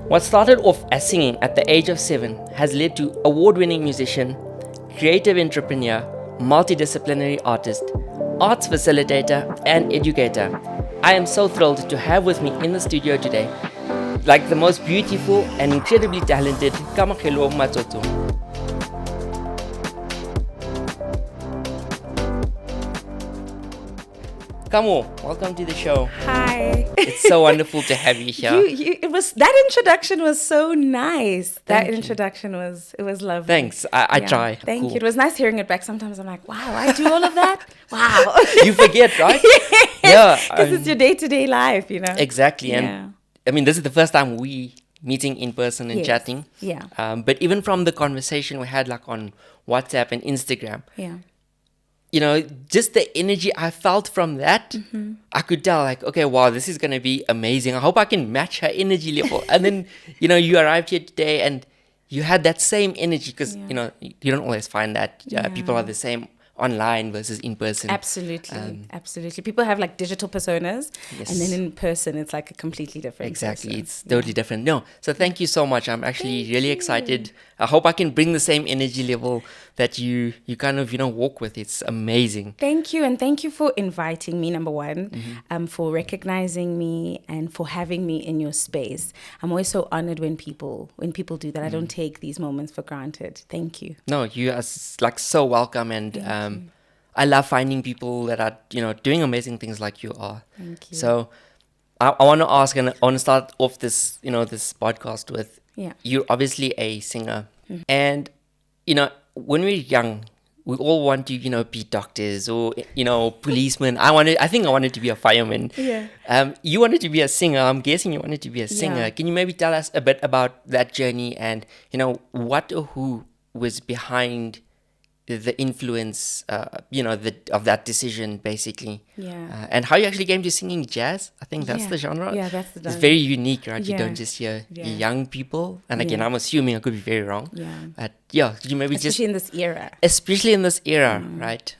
What started off as singing at the age of 7 has led to award-winning musician, creative entrepreneur, multidisciplinary artist, arts facilitator, and educator. I am so thrilled to have with me in the studio today, like the most beautiful and incredibly talented Kamakelo Matoto. Kamo, welcome to the show. Hi. It's so wonderful to have you here. That introduction was so nice. Thank you. It was lovely. Thanks. I try. Thank Cool. you. It was nice hearing it back. Sometimes I'm like, wow, I do all of that. Wow. You forget, right? Yeah. Because it's your day-to-day life, you know. Exactly. And Yeah. I mean, this is the first time we meeting in person and Yes. chatting. Yeah. But even from the conversation we had like on WhatsApp and Instagram, Yeah. you know, just the energy I felt from that, Mm-hmm. I could tell like, okay, wow, this is going to be amazing. I hope I can match her energy level. And then, you know, you arrived here today and you had that same energy because, Yeah. you know, you don't always find that people Yeah. are the same online versus in person. Absolutely. Absolutely. People have like digital personas, Yes. and then in person, it's like a completely different Exactly, person. it's totally different. No, so thank you so much. I'm actually really excited. I hope I can bring the same energy level that you kind of, you know, walk with. It's amazing. Thank you, and thank you for inviting me, number one, Mm-hmm. for recognizing me and for having me in your space. I'm always so honored when people do that. I don't take these moments for granted. Thank you. No, you are like so welcome, and I love finding people that are, you know, doing amazing things like you are. Thank you. So I want to ask, and I want to start off this, you know, this podcast with, Yeah. you're obviously a singer, and you know, when we're young, we all want to, you know, be doctors or, you know, policemen. I think I wanted to be a fireman. Yeah. You wanted to be a singer. I'm guessing you wanted to be a singer. Yeah. Can you maybe tell us a bit about that journey and, you know, what or who was behind the influence, you know, of that decision, basically? Yeah. And how you actually came to singing jazz? I think that's Yeah. the genre. Yeah, that's the It's genre. very unique, right? You Yeah. don't just hear Yeah. young people. And again, Yeah. I'm assuming I could be very wrong. Yeah. But yeah, could you maybe Especially in this era. especially in this era, right?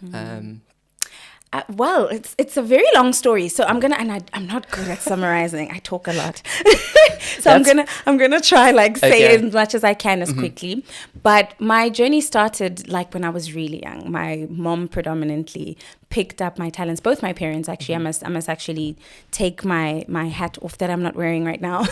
Well, it's a very long story, so I'm I'm not good at summarizing. I talk a lot, so I'm gonna try like say Okay. as much as I can as quickly. But my journey started like when I was really young. My mom predominantly picked up my talents. Both my parents actually. I must actually take my hat off that I'm not wearing right now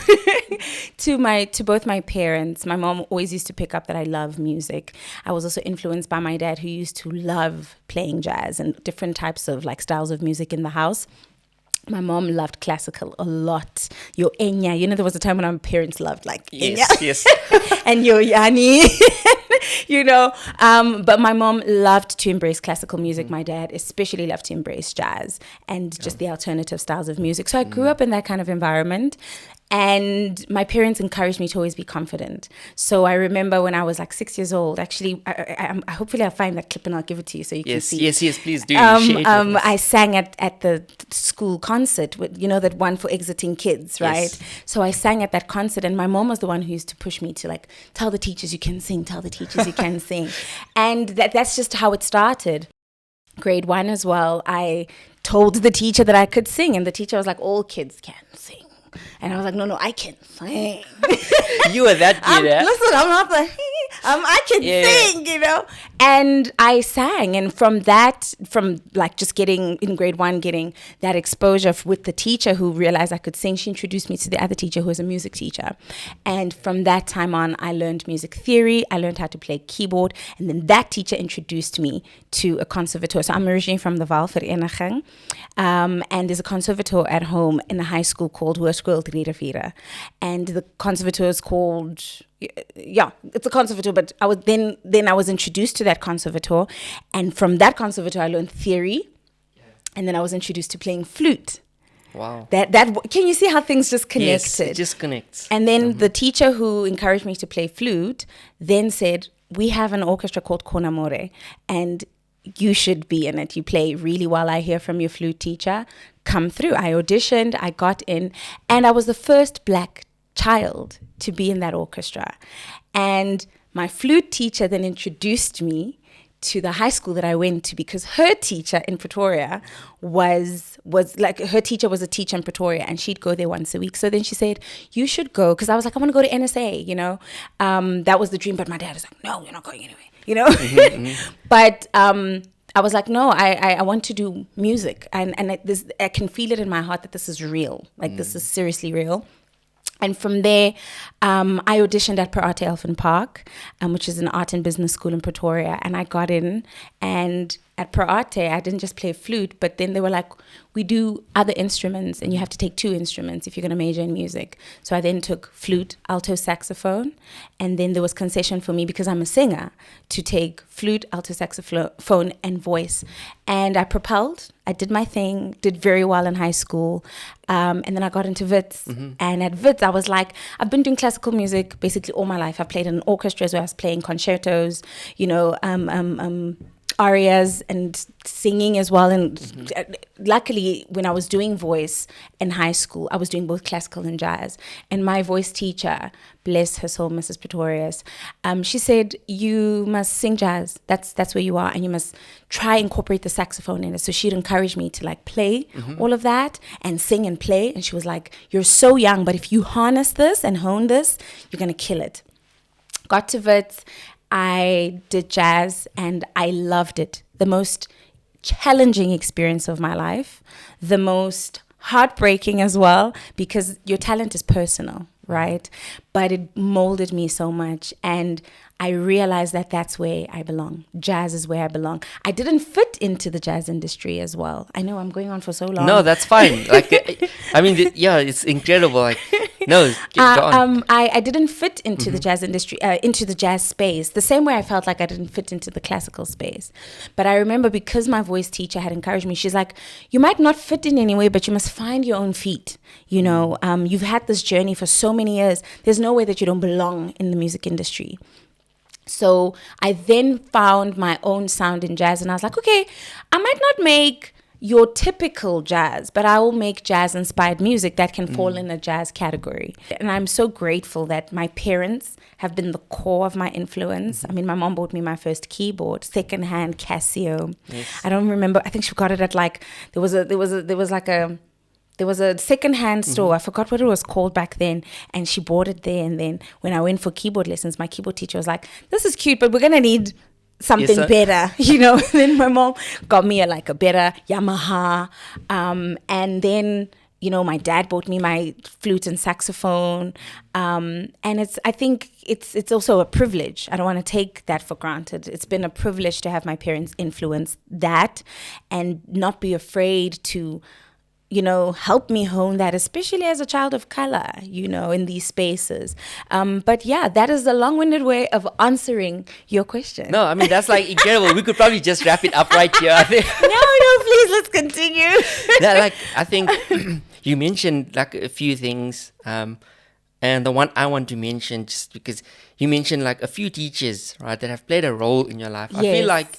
to both my parents. My mom always used to pick up that I love music. I was also influenced by my dad, who used to love playing jazz and different types of like styles of music in the house. My mom loved classical a lot. Yo Enya, you know, there was a time when my parents loved like Enya. Yes. And Yo Yani, you know. But my mom loved to embrace classical music. My dad especially loved to embrace jazz and just the alternative styles of music. So I grew up in that kind of environment. And my parents encouraged me to always be confident. So I remember when I was like 6 years old, actually, I hopefully I'll find that clip and I'll give it to you so you can see. Yes, please do. Share it with us. I sang at the school concert, with, you know, that one for exiting kids, right? Yes. So I sang at that concert, and my mom was the one who used to push me to like, tell the teachers you can sing, tell the teachers you can sing. And that's just how it started. Grade 1 as well, I told the teacher that I could sing, and the teacher was like, all kids can sing. And I was like, no, I can sing. You were that kid, eh? Listen, I'm not the I can Yeah. sing, you know. And I sang, and from like just getting in grade 1, getting that exposure with the teacher who realized I could sing, she introduced me to the other teacher who was a music teacher. And from that time on, I learned music theory. I learned how to play keyboard, and then that teacher introduced me to a conservatoire. So I'm originally from the Valvereniging, and there's a conservatoire at home in a high school called Hoërskool Rierevere, and the conservatoire is called, yeah, it's a conservatoire, but I was introduced to that conservatoire, and from that conservatoire I learned theory, and then I was introduced to playing flute. Wow. That can you see how things just connected? Yes, it just connects. And then the teacher who encouraged me to play flute then said, we have an orchestra called Konamore, and you should be in it. You play really well, I hear from your flute teacher. Come through. I auditioned, I got in, and I was the first black child to be in that orchestra. And my flute teacher then introduced me to the high school that I went to, because her teacher in Pretoria was like, her teacher was a teacher in Pretoria, and she'd go there once a week. So then she said, you should go, because I was like, I want to go to NSA, you know. That was the dream, but my dad was like, no, you're not going anyway, you know. But I was like, no, I want to do music, and I can feel it in my heart that this is real, like this is seriously real. And from there, I auditioned at Per Arte Elfin Park, which is an art and business school in Pretoria. And I got in, and at Per Arte, I didn't just play flute, but then they were like, we do other instruments, and you have to take 2 instruments if you're going to major in music. So I then took flute, alto saxophone, and then there was concession for me, because I'm a singer, to take flute, alto saxophone, and voice. And I propelled. I did my thing, did very well in high school. And then I got into Wits. And at Wits, I was like, I've been doing classical music basically all my life. I played in orchestras where I was playing concertos, you know, arias and singing as well. And luckily, when I was doing voice in high school, I was doing both classical and jazz. And my voice teacher, bless her soul, Mrs. Pretorius, she said, you must sing jazz. That's where you are, and you must try incorporate the saxophone in it. So she'd encourage me to like play all of that and sing and play. And she was like, you're so young, but if you harness this and hone this, you're gonna kill it. Got to Wits. I did jazz, and I loved it. The most challenging experience of my life, the most heartbreaking as well, because your talent is personal, right? But it molded me so much, and I realized that that's where I belong. Jazz is where I belong. I didn't fit into the jazz industry as well. I know I'm going on for so long. No, that's fine. Like, I mean, yeah, it's incredible. Like, no, go on. I didn't fit into the jazz industry, into the jazz space, the same way I felt like I didn't fit into the classical space. But I remember, because my voice teacher had encouraged me, she's like, you might not fit in anyway, but you must find your own feet. You know, you've had this journey for so many years. There's no way that you don't belong in the music industry. So I then found my own sound in jazz, and I was like, okay, I might not make your typical jazz, but I will make jazz inspired music that can fall in a jazz category. And I'm so grateful that my parents have been the core of my influence. I mean, my mom bought me my first keyboard, secondhand Casio. Yes. I don't remember. I think she got it at like, there was a secondhand store. I forgot what it was called back then. And she bought it there. And then when I went for keyboard lessons, my keyboard teacher was like, this is cute, but we're going to need something better, you know. And then my mom got me a better Yamaha. And then, you know, my dad bought me my flute and saxophone. And I think it's also a privilege. I don't want to take that for granted. It's been a privilege to have my parents influence that and not be afraid to, you know, help me hone that, especially as a child of color, you know, in these spaces. But yeah, that is the long-winded way of answering your question. No, I mean, that's like incredible. We could probably just wrap it up right here, I think. No, please, let's continue. Yeah, like, I think you mentioned like a few things. And the one I want to mention, just because you mentioned like a few teachers, right, that have played a role in your life. Yes. I feel like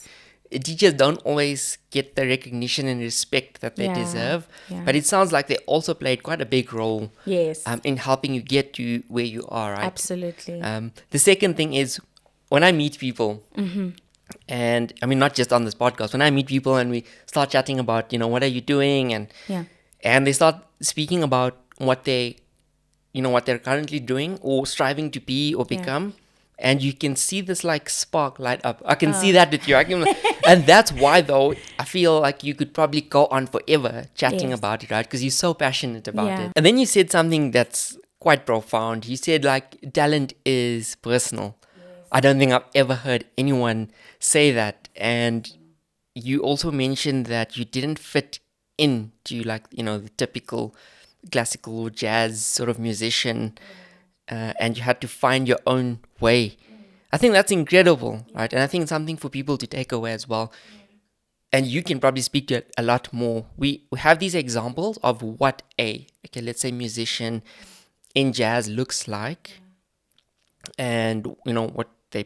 teachers don't always get the recognition and respect that they deserve. Yeah. But it sounds like they also played quite a big role in helping you get to where you are, right? Absolutely. The second thing is, when I meet people, and I mean, not just on this podcast, when I meet people and we start chatting about, you know, what are you doing? And they start speaking about what they're currently doing or striving to be or become. And you can see this like spark light up. I can see that with you. And that's why, though, I feel like you could probably go on forever chatting about it, right? Because you're so passionate about it. And then you said something that's quite profound. You said like talent is personal. Yes. I don't think I've ever heard anyone say that. And you also mentioned that you didn't fit into like, you know, the typical classical or jazz sort of musician. And you had to find your own way. I think that's incredible, right? And I think it's something for people to take away as well. And you can probably speak to it a lot more. We have these examples of what let's say musician in jazz looks like, and you know what they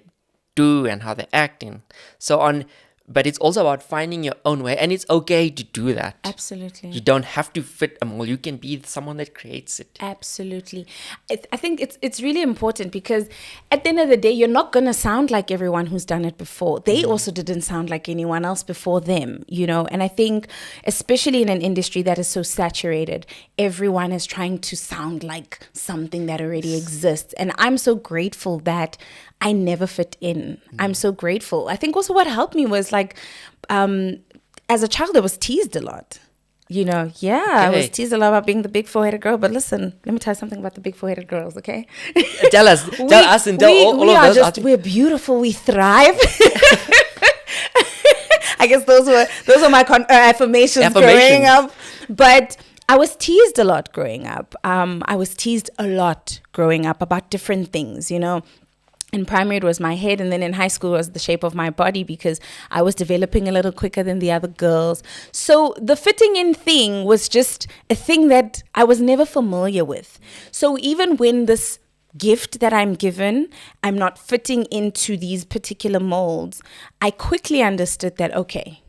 do and how they act and so on. but it's also about finding your own way, and it's okay to do that. Absolutely. You don't have to fit a mold. You can be someone that creates it. Absolutely. I think it's really important because at the end of the day, you're not going to sound like everyone who's done it before. They also didn't sound like anyone else before them, you know. And I think especially in an industry that is so saturated, everyone is trying to sound like something that already exists. And I'm so grateful that I never fit in. I'm so grateful. I think also what helped me was like, as a child, I was teased a lot. You know, I was teased a lot about being the big four-headed girl. But listen, let me tell you something about the big four-headed girls, okay? Tell us and tell all of those. We're beautiful. We thrive. I guess those were my affirmations growing up. But I was teased a lot growing up. I was teased a lot growing up about different things, you know. In primary, it was my head, and then in high school, it was the shape of my body because I was developing a little quicker than the other girls. So the fitting in thing was just a thing that I was never familiar with. So even when this gift that I'm given, I'm not fitting into these particular molds, I quickly understood that, okay,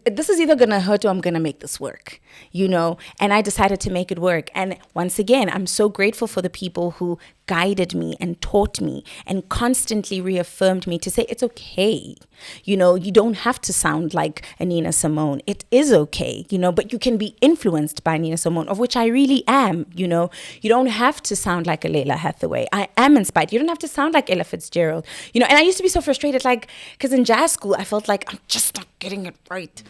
this is either going to hurt or I'm going to make this work, you know, and I decided to make it work. And once again, I'm so grateful for the people who guided me and taught me and constantly reaffirmed me to say, it's okay. You know, you don't have to sound like a Nina Simone. It is okay, you know, but you can be influenced by Nina Simone, of which I really am, you know. You don't have to sound like a Layla Hathaway. I am inspired. You don't have to sound like Ella Fitzgerald, you know. And I used to be so frustrated, like, because in jazz school, I felt like I'm just not getting it right.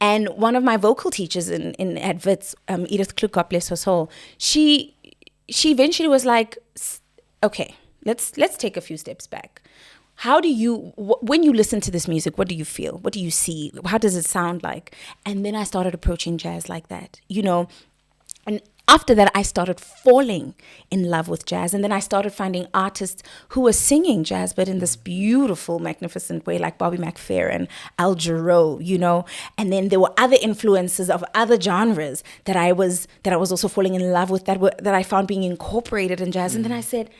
And one of my vocal teachers in at Wits, Edith Kluk, God bless her soul, she eventually was like, okay, let's take a few steps back. How do you, when you listen to this music, what do you feel? What do you see? How does it sound like? And then I started approaching jazz like that, you know. And after that, I started falling in love with jazz. And then I started finding artists who were singing jazz, but in this beautiful, magnificent way, like Bobby McFerrin, Al Jarreau, you know. And then there were other influences of other genres that I was also falling in love with, that I found being incorporated in jazz. And then I said,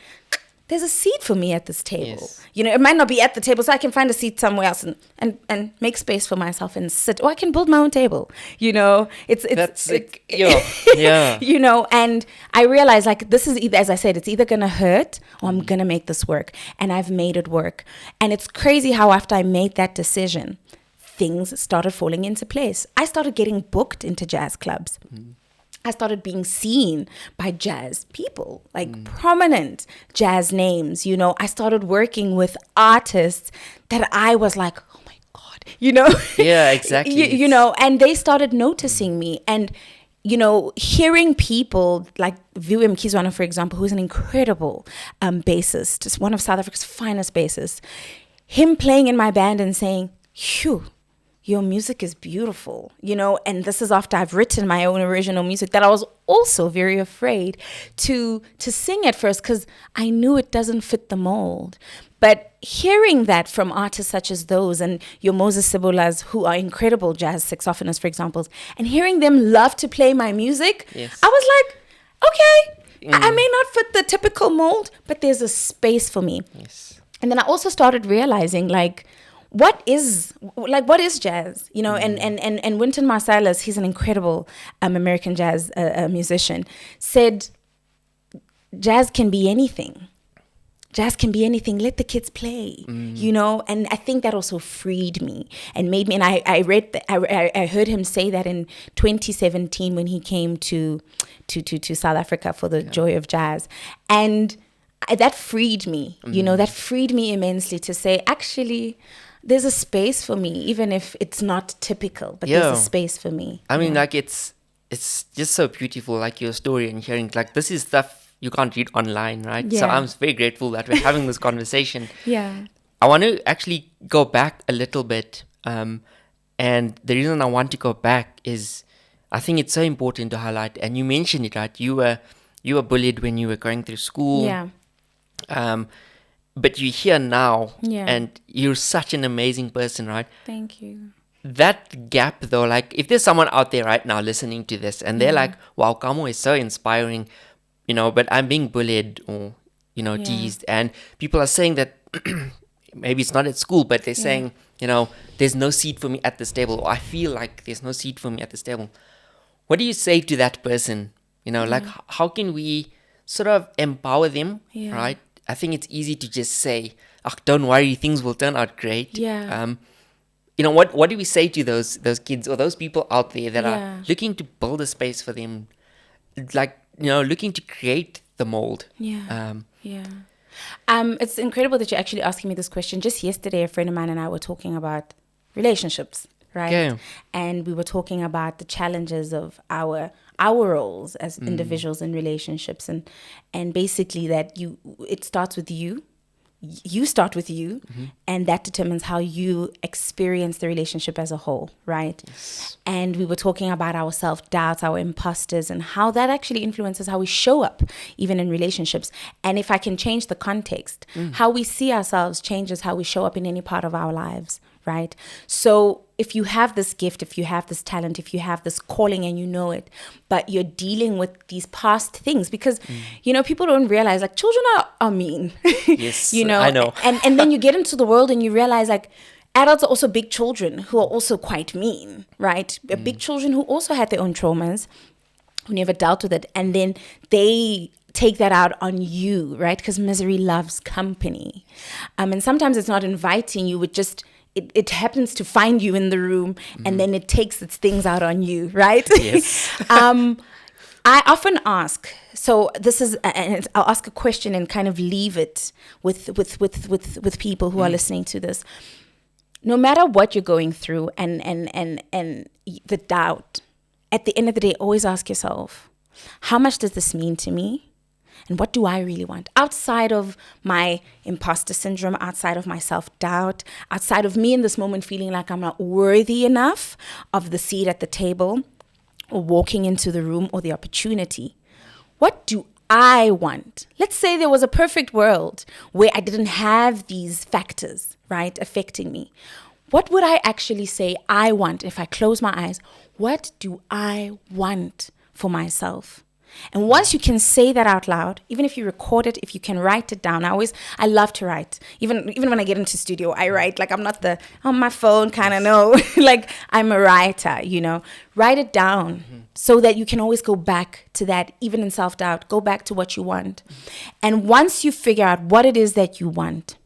there's a seat for me at this table. Yes. You know, it might not be at the table, so I can find a seat somewhere else and make space for myself and sit. Or I can build my own table. You know, yeah. You know, and I realized, like, this is either, as I said, it's either gonna hurt or I'm gonna make this work. And I've made it work. And it's crazy how after I made that decision, things started falling into place. I started getting booked into jazz clubs. I started being seen by jazz people, like prominent jazz names, you know. I started working with artists that I was like, oh my God, you know. Yeah, exactly. you know, and they started noticing me. And, you know, hearing people like Viu Mkizwana, for example, who's an incredible bassist, just one of South Africa's finest bassists, him playing in my band and saying, phew, your music is beautiful, you know. And this is after I've written my own original music that I was also very afraid to sing at first because I knew it doesn't fit the mold. But hearing that from artists such as those and your Moses Sibulas, who are incredible jazz saxophonists, for example, and hearing them love to play my music, yes. I was like, okay, I may not fit the typical mold, but there's a space for me. Yes. And then I also started realizing, like, what is jazz, you know? And Wynton Marsalis, he's an incredible American jazz musician, said jazz can be anything. Jazz can be anything. Let the kids play, you know. And I think that also freed me and made me. And I heard him say that in 2017 when he came to South Africa for the Joy of Jazz, and that freed me. You know, that freed me immensely to say, actually, there's a space for me, even if it's not typical, but there's a space for me. I mean, like, it's just so beautiful, like your story and hearing, like, this is stuff you can't read online, right? Yeah. So I'm very grateful that we're having this conversation. Yeah. I want to actually go back a little bit. And the reason I want to go back is I think it's so important to highlight, and you mentioned it, right? You were bullied when you were going through school. Yeah. But you're here now, Yeah. and you're such an amazing person, right? Thank you. That gap, though, like, if there's someone out there right now listening to this and they're like, wow, Kamo is so inspiring, you know, but I'm being bullied or, you know, teased, and people are saying that maybe it's not at school, but they're saying there's no seat for me at this table, or I feel like there's no seat for me at this table. What do you say to that person? Like, how can we sort of empower them, right? I think it's easy to just say, oh, don't worry, things will turn out great. Yeah. What do we say to those kids or those people out there that are looking to build a space for them, like, looking to create the mold? It's incredible that you're actually asking me this question. Just yesterday, a friend of mine and I were talking about relationships, right? Yeah. And we were talking about the challenges of our roles as individuals in relationships, and basically that it starts with you. You start with you, and that determines how you experience the relationship as a whole, right? Yes. And we were talking about our self-doubts, our imposters, and how that actually influences how we show up, even in relationships. And if I can change the context, how we see ourselves changes how we show up in any part of our lives, right? So if you have this gift, if you have this talent, if you have this calling and you know it, but you're dealing with these past things, because, people don't realize, like, children are mean. Yes, I know. And then you get into the world and you realize, like, adults are also big children who are also quite mean, right? Big children who also had their own traumas, who never dealt with it. And then they take that out on you, right? Because misery loves company. And sometimes it's not inviting you, it happens to find you in the room, and then it takes its things out on you, right? Yes. I often ask, so this is, and I'll ask a question and kind of leave it with people who are listening to this. No matter what you're going through and the doubt, at the end of the day, always ask yourself, how much does this mean to me? And what do I really want? Outside of my imposter syndrome, outside of my self-doubt, outside of me in this moment feeling like I'm not worthy enough of the seat at the table or walking into the room or the opportunity, what do I want? Let's say there was a perfect world where I didn't have these factors, right, affecting me. What would I actually say I want if I close my eyes? What do I want for myself? And once you can say that out loud, even if you record it, if you can write it down. I love to write. Even when I get into studio, I write. Like, I'm not the on my phone kind of, no. Like, I'm a writer, Write it down so that you can always go back to that, even in self-doubt. Go back to what you want. And once you figure out what it is that you want,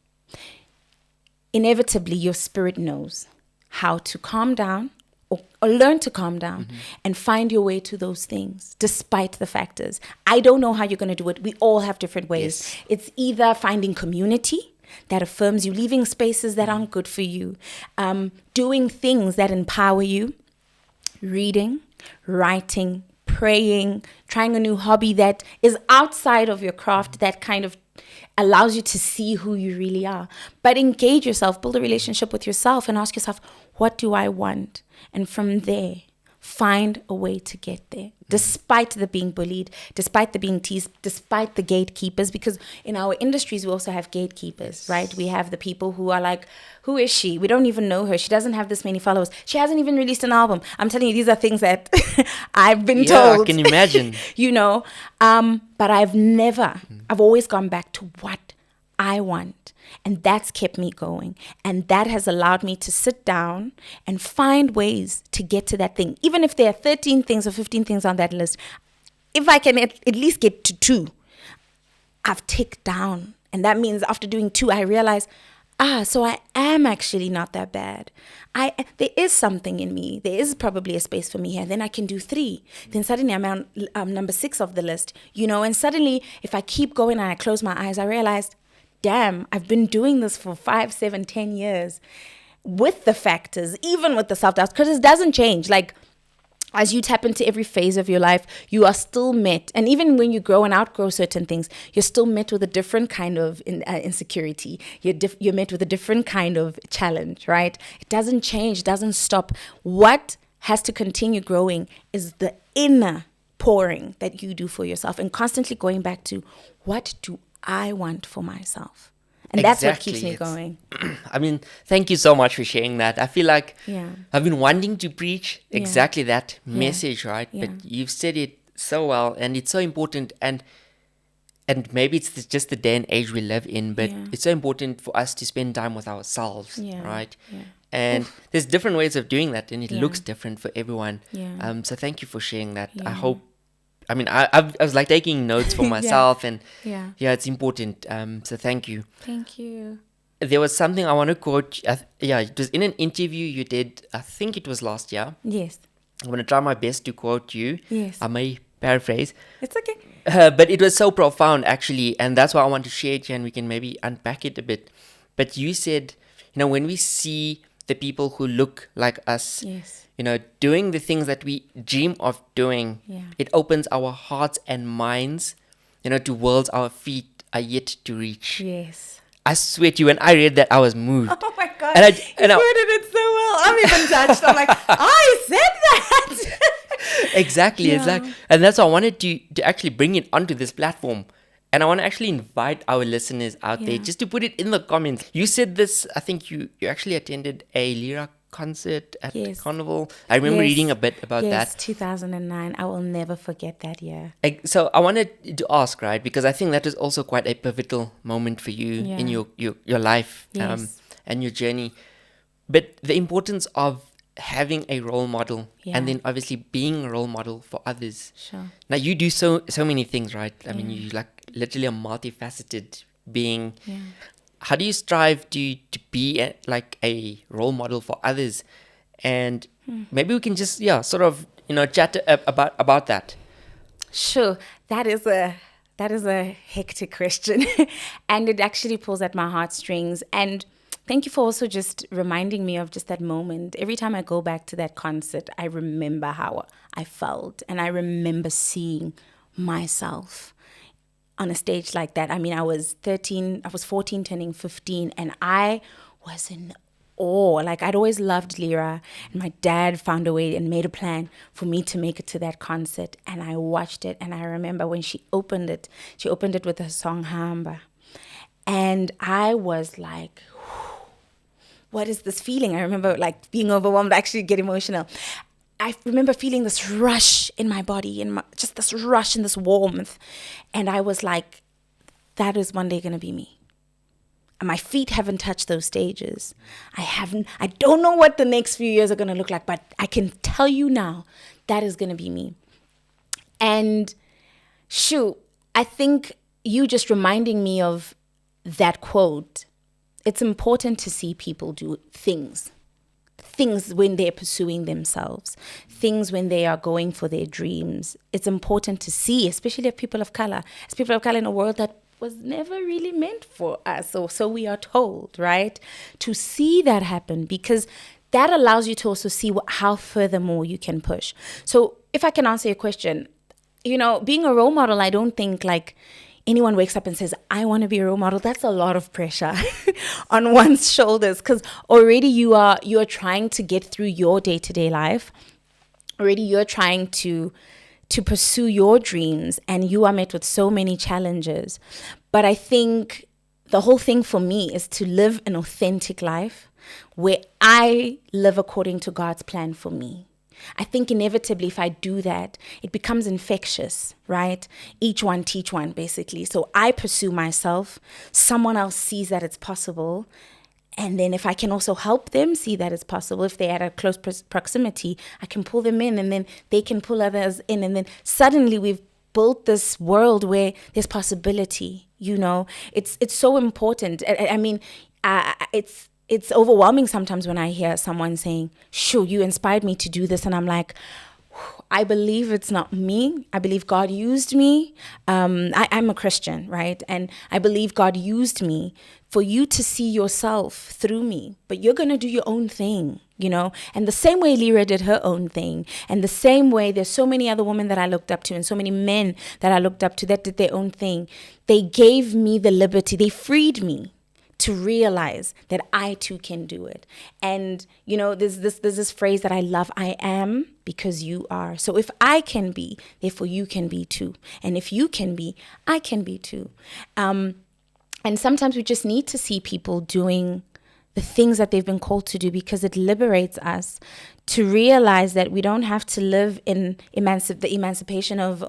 inevitably your spirit knows how to calm down, or learn to calm down and find your way to those things despite the factors. I don't know how you're going to do it. We all have different ways. Yes. It's either finding community that affirms you, leaving spaces that aren't good for you, doing things that empower you, reading, writing, praying, trying a new hobby that is outside of your craft, that kind of allows you to see who you really are. But engage yourself, build a relationship with yourself, and ask yourself, what do I want? And from there, find a way to get there, despite the being bullied, despite the being teased, despite the gatekeepers, because in our industries, we also have gatekeepers, right? We have the people who are like, who is she? We don't even know her. She doesn't have this many followers. She hasn't even released an album. I'm telling you, these are things that I've been told. I can imagine. But I've always gone back to what I want. And that's kept me going. And that has allowed me to sit down and find ways to get to that thing. Even if there are 13 things or 15 things on that list, if I can at least get to 2, I've ticked down. And that means after doing 2, I realize, so I am actually not that bad. There is something in me. There is probably a space for me here. Then I can do 3. Then suddenly I'm on number 6 of the list, and suddenly if I keep going and I close my eyes, I realized, damn, I've been doing this for 5, 7, 10 years with the factors, even with the self-doubt, because it doesn't change. Like, as you tap into every phase of your life, you are still met. And even when you grow and outgrow certain things, you're still met with a different kind of insecurity. You're met with a different kind of challenge, right? It doesn't change, it doesn't stop. What has to continue growing is the inner pouring that you do for yourself and constantly going back to, what do I want for myself? And that's what keeps me going. I mean, thank you so much for sharing that. I feel like Yeah. I've been wanting to preach exactly that Yeah. message, right? Yeah. But you've said it so well, and it's so important. And maybe it's just the day and age we live in, but Yeah. it's so important for us to spend time with ourselves, Yeah. right? Yeah. And there's different ways of doing that, and it Yeah. looks different for everyone. Yeah. So thank you for sharing that. I Yeah. hope, I mean, I was like taking notes for myself, and Yeah. it's important. So thank you. Thank you. There was something I want to quote. It was in an interview you did, I think it was last year. Yes. I'm going to try my best to quote you. Yes. I may paraphrase. It's okay. But it was so profound, actually, and that's why I want to share it here, and we can maybe unpack it a bit. But you said, when we see the people who look like us, Yes. doing the things that we dream of doing, Yeah. it opens our hearts and minds, to worlds our feet are yet to reach. Yes. I swear to you, when I read that, I was moved. Oh my God. And you worded it so well. I'm even touched. I'm like, I said that. Exactly. Yeah. And that's why I wanted to actually bring it onto this platform. And I want to actually invite our listeners out there Yeah. just to put it in the comments. You said this, I think you actually attended a Lyra concert at Yes. Carnival. I remember Yes. reading a bit about Yes, that. 2009. I will never forget that year. So I wanted to ask, right, because I think that was also quite a pivotal moment for you in Yeah. your life Yes. and your journey. But the importance of having a role model, Yeah. and then obviously being a role model for others. Sure. Now you do so many things, right? I mean, you like literally a multifaceted being. Yeah. How do you strive to be like a role model for others? And maybe we can just sort of chat about that. Sure. That is a hectic question. And it actually pulls at my heartstrings. And thank you for also just reminding me of just that moment. Every time I go back to that concert, I remember how I felt. And I remember seeing myself on a stage like that. I mean, I was 14 turning 15, and I was in awe. Like, I'd always loved Lyra, and my dad found a way and made a plan for me to make it to that concert. And I watched it, and I remember when she opened it with the song Hamba. And I was like, what is this feeling? I remember like being overwhelmed, actually get emotional. I remember feeling this rush in my body, and just this rush and this warmth. And I was like, that is one day going to be me. And my feet haven't touched those stages. I don't know what the next few years are going to look like, but I can tell you now, that is going to be me. And shoot, I think you just reminding me of that quote. It's important to see people do things when they're pursuing themselves, things when they are going for their dreams. It's important to see, especially as people of color in a world that was never really meant for us, or so we are told, right? To see that happen, because that allows you to also see how furthermore you can push. So if I can answer your question, being a role model, I don't think like anyone wakes up and says, I want to be a role model. That's a lot of pressure on one's shoulders, because already you are trying to get through your day-to-day life. Already you're trying to pursue your dreams, and you are met with so many challenges. But I think the whole thing for me is to live an authentic life where I live according to God's plan for me. I think inevitably if I do that, it becomes infectious, right? Each one teach one, basically. So I pursue myself. Someone else sees that it's possible. And then if I can also help them see that it's possible, if they're at a close proximity, I can pull them in, and then they can pull others in. And then suddenly we've built this world where there's possibility, It's so important. I mean, it's overwhelming sometimes when I hear someone saying, sure, you inspired me to do this. And I'm like, I believe it's not me. I believe God used me. I'm a Christian, right? And I believe God used me for you to see yourself through me. But you're going to do your own thing, And the same way Lyra did her own thing. And the same way there's so many other women that I looked up to, and so many men that I looked up to that did their own thing. They gave me the liberty. They freed me to realize that I too can do it. And, there's this phrase that I love, I am because you are. So if I can be, therefore you can be too. And if you can be, I can be too. And sometimes we just need to see people doing the things that they've been called to do, because it liberates us to realize that we don't have to live in the emancipation of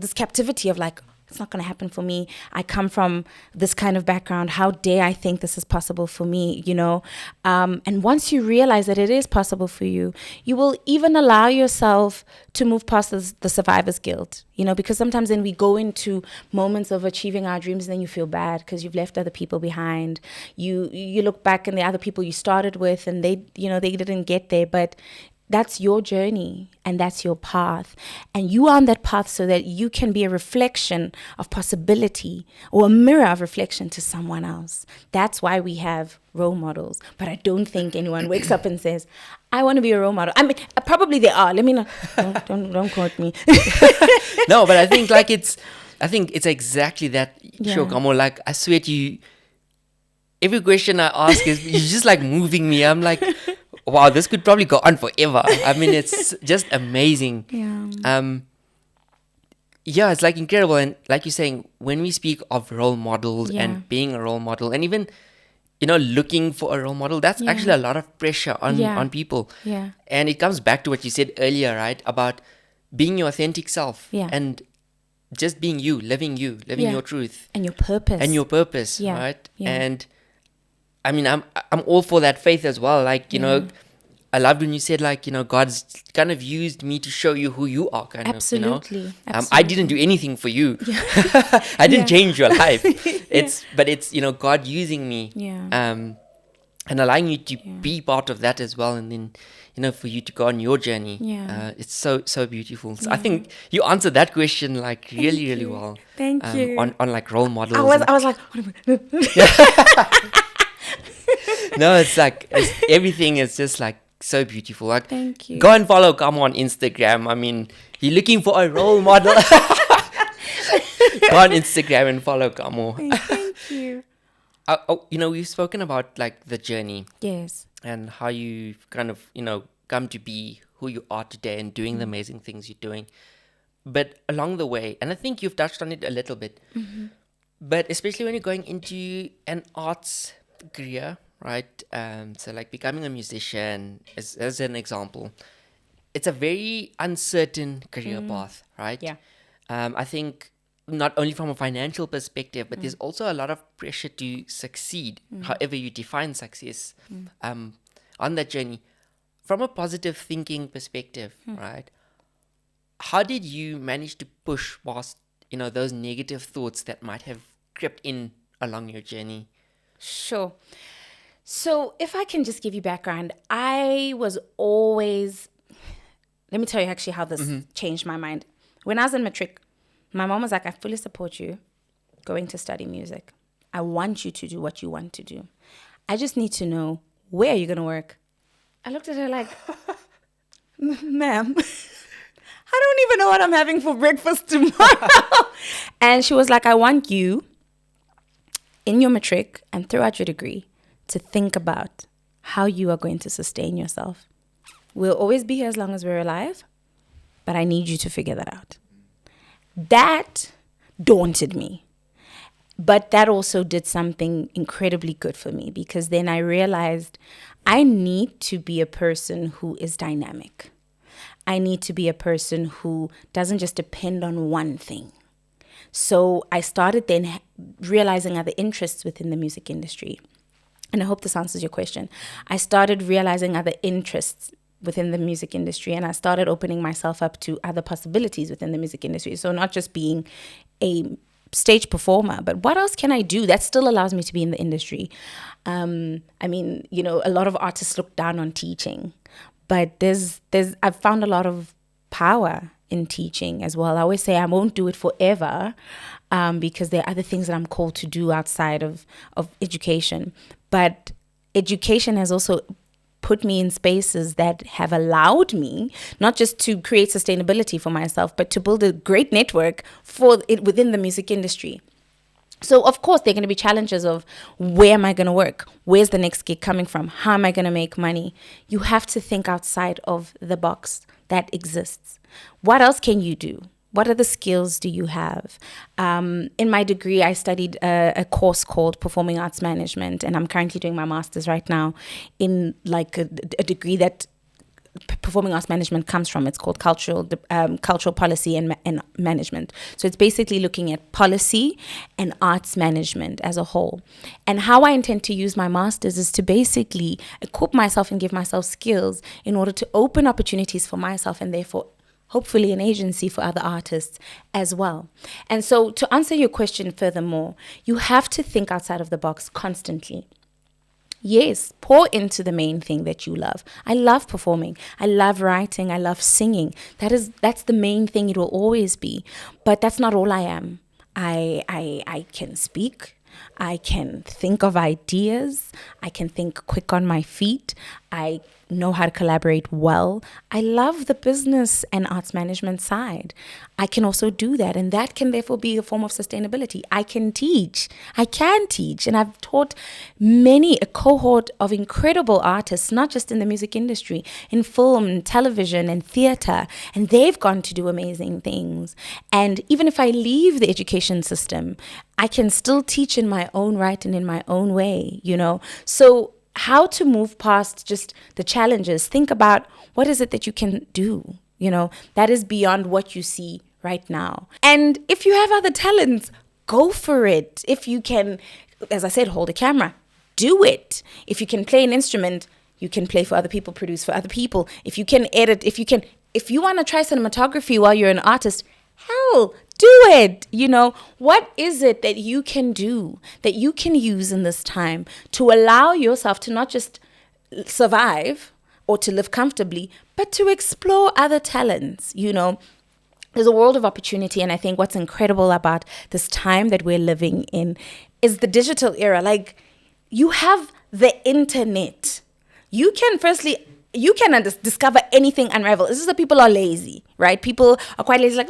this captivity of like, It's not going to happen for me. I come from this kind of background. How dare I think this is possible for me, you know? And once you realize that it is possible for you, you will even allow yourself to move past the survivor's guilt, you know, because sometimes then we go into moments of achieving our dreams and then you feel bad because you've left other people behind. You look back and the other people you started with and they didn't get there, but that's your journey and that's your path. And you are on that path so that you can be a reflection of possibility or a mirror of reflection to someone else. That's why we have role models. But I don't think anyone wakes up and says, I want to be a role model. I mean, probably they are. Let me not, don't quote me. No, but I think it's exactly that, Shokamo. Like, I swear to you, every question I ask is, you're just like moving me. I'm like, wow, this could probably go on forever. I mean, it's just amazing. Yeah. It's like incredible. And like you're saying, when we speak of role models and being a role model and even, you know, looking for a role model, that's actually a lot of pressure on people. Yeah. And it comes back to what you said earlier, right? About being your authentic self and just being you, living your truth. And your purpose. Right? Yeah. And I mean, I'm all for that faith as well. Like, you know, I loved when you said, like, you know, God's kind of used me to show you who you are, kind of, you know. I didn't do anything for you. I didn't change your life. But it's, you know, God using me. And allowing you to be part of that as well. And then, you know, for you to go on your journey. It's so beautiful. So I think you answered that question, like, really, really well. Thank you. On like role models. I was like, what am I? No, it's like everything is just like so beautiful. Like, thank you. Go and follow Kamo on Instagram. I mean, you're looking for a role model. Go on Instagram and follow Kamo. Thank you. You know, we've spoken about like the journey. Yes. And how you've kind of, you know, come to be who you are today and doing the amazing things you're doing. But along the way, and I think you've touched on it a little bit, but especially when you're going into an arts career, right? So like becoming a musician as an example, it's a very uncertain career path, right? Yeah. I think not only from a financial perspective, but there's also a lot of pressure to succeed, however you define success, on that journey. From a positive thinking perspective, right? How did you manage to push past, you know, those negative thoughts that might have crept in along your journey? Sure. So if I can just give you background, I was always, let me tell you actually how this changed my mind. When I was in matric, my mom was like, I fully support you going to study music. I want you to do what you want to do. I just need to know, where are you going to work? I looked at her like, ma'am, I don't even know what I'm having for breakfast tomorrow. And she was like, I want you in your matric and throughout your degree to think about how you are going to sustain yourself. We'll always be here as long as we're alive, but I need you to figure that out. That daunted me. But that also did something incredibly good for me, because then I realized I need to be a person who is dynamic. I need to be a person who doesn't just depend on one thing. So I started then realizing other interests within the music industry. And I hope this answers your question. I started realizing other interests within the music industry, and I started opening myself up to other possibilities within the music industry. So not just being a stage performer, but what else can I do that still allows me to be in the industry? I mean, you know, a lot of artists look down on teaching, but I've found a lot of power in teaching as well. I always say I won't do it forever, because there are other things that I'm called to do outside of education. But education has also put me in spaces that have allowed me not just to create sustainability for myself, but to build a great network for it within the music industry. So, of course, there are going to be challenges of, where am I going to work? Where's the next gig coming from? How am I going to make money? You have to think outside of the box that exists. What else can you do? What other skills do you have? In my degree, I studied a course called Performing Arts Management, and I'm currently doing my master's right now in like a degree that performing arts management comes from. It's called cultural policy and management. So it's basically looking at policy and arts management as a whole. And how I intend to use my master's is to basically equip myself and give myself skills in order to open opportunities for myself and therefore hopefully an agency for other artists as well. And so to answer your question furthermore, you have to think outside of the box constantly. Yes, pour into the main thing that you love. I love performing. I love writing. I love singing. That's the main thing. It will always be. But that's not all I am. I can speak. I can think of ideas. I can think quick on my feet. I know how to collaborate well. I love the business and arts management side. I can also do that, and that can therefore be a form of sustainability. I can teach, and I've taught a cohort of incredible artists, not just in the music industry, in film, television, and theater, and they've gone to do amazing things. And even if I leave the education system, I can still teach in my own right and in my own way, So how to move past just the challenges. Think about what is it that you can do, that is beyond what you see right now. And if you have other talents, go for it. If you can, as I said, hold a camera, do it. If you can play an instrument, you can play for other people, produce for other people. If you can edit, if you want to try cinematography while you're an artist, hell, do it. What is it that you can do, that you can use in this time to allow yourself to not just survive or to live comfortably, but to explore other talents, There's a world of opportunity, and I think what's incredible about this time that we're living in is the digital era. Like, you have the internet. You can discover anything, unravel. This is that people are lazy, right? People are quite lazy, like,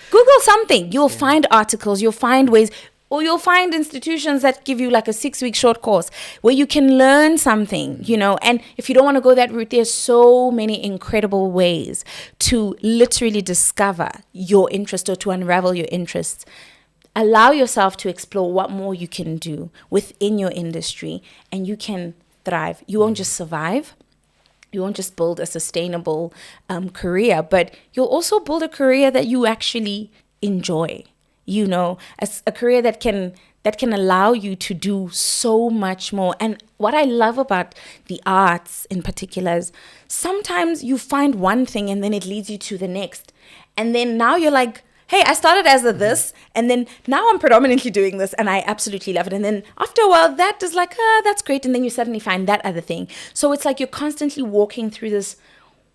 Google something. You'll find articles, you'll find ways, or you'll find institutions that give you like a 6-week short course where you can learn something, And if you don't want to go that route, there's so many incredible ways to literally discover your interest or to unravel your interests. Allow yourself to explore what more you can do within your industry, and you can thrive. You won't just survive. You won't just build a sustainable career, but you'll also build a career that you actually enjoy, a career that can allow you to do so much more. And what I love about the arts in particular is sometimes you find one thing and then it leads you to the next. And then now you're like, hey, I started as this, and then now I'm predominantly doing this, and I absolutely love it. And then after a while, that is like, that's great. And then you suddenly find that other thing. So it's like you're constantly walking through this